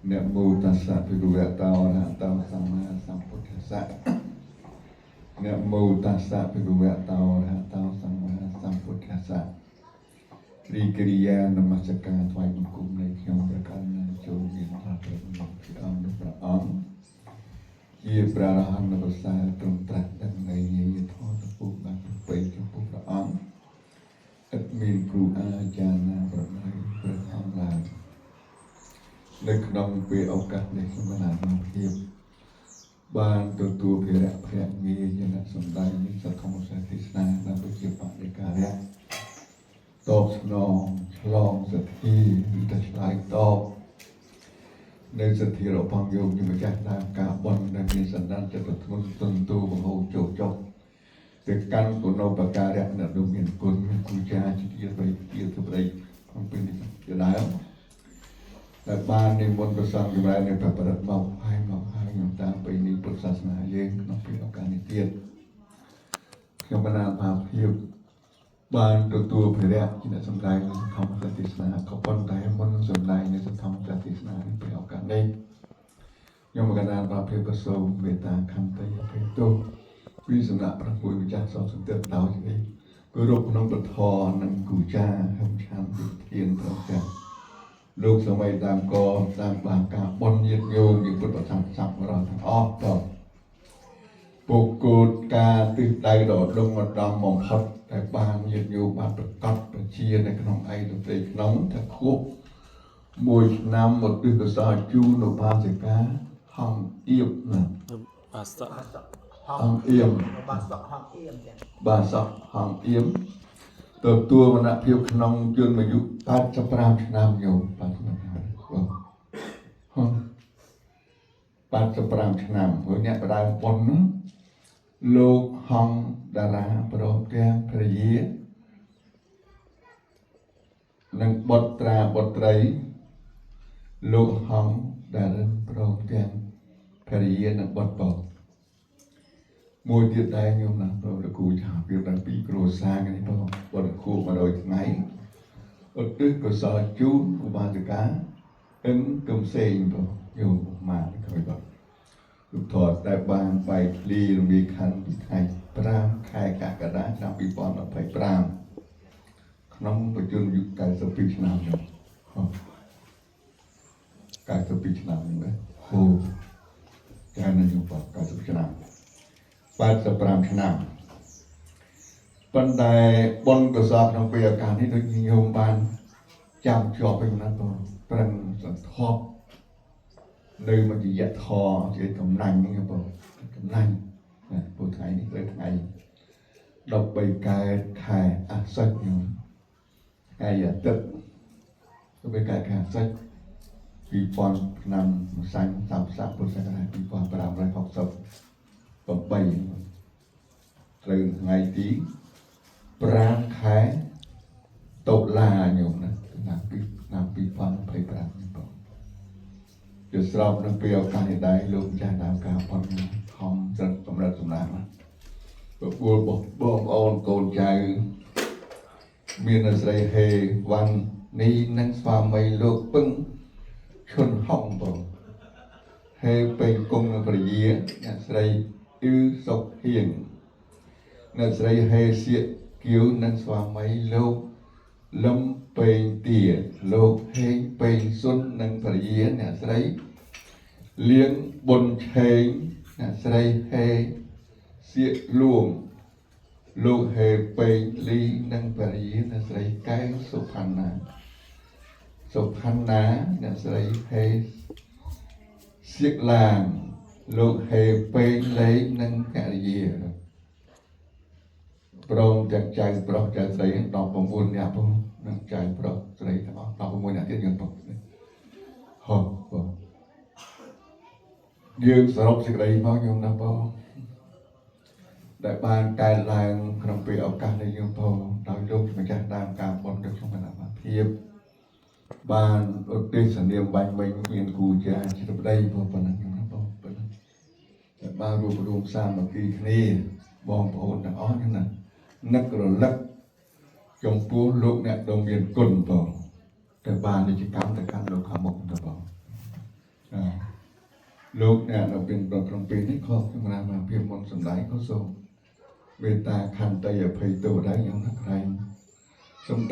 Namo tassa bhagavata arahato samma sambuddhassa. Namo tassa bhagavata arahato samma sambuddhassa. រីករាយនមស្ការថ្វាយបង្គំនៃខ្ញុំប្រកាសណាចូលមានថាព្រះអង្គព្រះអង្គជាព្រះអរហន្តប្រសើរទ្រង់ត្រាស់ដឹងនៃញាយធម៌ទៅពុទ្ធបានប្រពៃចំពោះព្រះអង្គឥតមានគ្រូអាចារ្យណាប្រណីព្រះអង្គឡើយនៅក្នុងពេលឱកាសនេះខ្ញុំបានអានភាពបានទទួលភារៈភក្ត្រងារជាអ្នកសម្ដែងនៃសកម្មសាទេសនាដើម្បីជាបដិការៈតបស្នងឆ្លងសទ្ធាឬតែឆ្លើយតបនៅសទ្ធារបស់យោមជាម្ចាស់តាមការបន់ដែលមានសន្តានចិត្តធ្ងន់ទន្ទូបង្ហូរចូលចុះទៅកាន់គុណូបការៈអ្នកដ៏មានគុណគូចាជាទីបីជាទៅប្តីក្នុងពេលនេះជាដើមដែលបាននិមន្តប្រសងចម្រើននៅព្រះបរិត្តមកហើយខ្ញុំតាមពេលនេះពុទ្ធសាសនាយើងក្នុងពេលឱកាសនេះទៀតខ្ញុំបានអានថាភាពបានទទួលភារៈជាអ្នកសម្ដែងនៅសកម្មសាទេសនាក៏ប៉ុន្តែមុនសម្ដែងនៅសកម្មសាទេសនានេះពេលឱកាសនេះខ្ញុំបានអានថាភាពប្រសូមមេត្តាខន្តីអភ័យទោសពីសំណាក់ព្រះពុទ្ធម្ចាស់សពសន្តិដោយនេះគោរពក្នុងពធនិងគូចាហឹមឆានវិធានប្រកាសលោកសម័យតាមកតាមបានការបន់ញាតិញោមជាពុទ្ធបរិស័ទសប្បុរសទាំងអស់តពុគគោតការទិសដៅដ៏ដុងឧត្តមបំផុតតែបានញាតិញោមបានប្រកាសប្រជានៅក្នុងឯកទិក្នុងថាខួបមួយឆ្នាំមកទិសកសោជូនឧបាសិកាហំអៀបណាបាសកហំអៀមបាសកហំអៀមបាសកហំអៀមទទួលវណ្ណភាពក្នុងជនអាយុ85ឆ្នាំញោម85ឆ្នាំព្រោះអ្នកបដើមប៉ុននោះលោកហងតារាព្រមទាំងភរិយានិងបុត្រាបុត្រីលោកហងតារិនព្រមទាំងភរិយានិងបុត្របងមួយទៀតដែរញោមណាព្រមលោកគ្រូថាវាដល់ពីគ្រួសារនេះបងបុត្រគូ100ថ្ងៃឧទ្ទិសកុសលជូនឧបាសិកាកំសេងបងញោមមកក្រោយបងលោកថតតែបានបែកធ្លីរំលាយខណ្ឌពីថ្ងៃ5ខែកក្កដាឆ្នាំ2025ក្នុងបច្ចុប្បន្នអាយុ92ឆ្នាំនោះ92ឆ្នាំនេះអូកាលនៅយុវ90ឆ្នាំ85ឆ្នាំប៉ុន្តែបុណ្យកុសលក្នុងពេលឱកាសនេះដូចញោមបានចាំជាប់ពីណាស់បងប្រឹងសន្ធាប់នៅមជ្ឈយធរជាកំណាញ់ហ្នឹងបងកំណាញ់ពុទ្ធថ្ងៃនេះគឺថ្ងៃ13កើតខែអាសត់ញោមថ្ងៃអាទិត្យ13កើតខែអាសត់2000ឆ្នាំម្សាញ់30ពុទ្ធសករាជ2568ត្រូវថ្ងៃទី5ខែតុលាញោមណាឆ្នាំ2025នេះបងជាស្របនឹងពេលឱកាសនេះដែរលោកម្ចាស់ដើមការប៉ុនខំស្រឹកសម្រាប់សម្រាប់ណាប្រពន្ធបងប្អូនកូនចៅមានស្រីហេវ៉ាន់នេះនិងស្វាមីលោកពឹងឈុនហុងបងហេពេញគង់នឹងព្រះយាអ្នកស្រីអ៊ឺសុកហៀងអ្នកស្រីហេសៀកគៀវនិងស្វាមីលោកលំពេងទាលោកហេងពេងសុននិងភរិយាអ្នកស្រីលៀងប៊ុនឆេងអ្នកស្រីហេសៀកលួងលោកហេពេងលីនិងភរិយាអ្នកស្រីកែវសុផាន់ណាអ្នកស្រីហេសៀកឡាងលោកហេពេងលេងនិងភរិយាព្រមទាំងចៅប្រុសចៅស្រី19នាក់ផងនិងចៅប្រុសស្រីទាំងអស់16នាក់ទៀតយើងបងហោះបងយើងសរុបសេចក្តីមកញោមណាបងដែលបានកើតឡើងក្នុងពេលឱកាសនេះញោមបងដោយលោកម្ចាស់ដើមការបុណ្យនៅក្នុងគណៈភាពបានឧទ្ទិសនាមបាញ់វិញមានគូចាជ្រាបដីបងប៉ុណ្ណឹងញោមណាបងប៉ុណ្ណឹងតែបានរួមសាមគ្គីគ្នាបងប្អូនទាំងអស់ហ្នឹងណានឹករលឹកចំពោះលោកអ្នកដ៏មានគុណបងតែបាននិច្ចកម្មទៅកាន់លោកខាងមុខទៅបង លោកអ្នកនៅเป็นប្រក្រុមពេលនេះខកសម្រាប់មកភាពមុនសម្ដែងក៏សូមមេត្តាខន្តីអភ័យទោសដែរយ៉ាងណាក្រែងសំដែង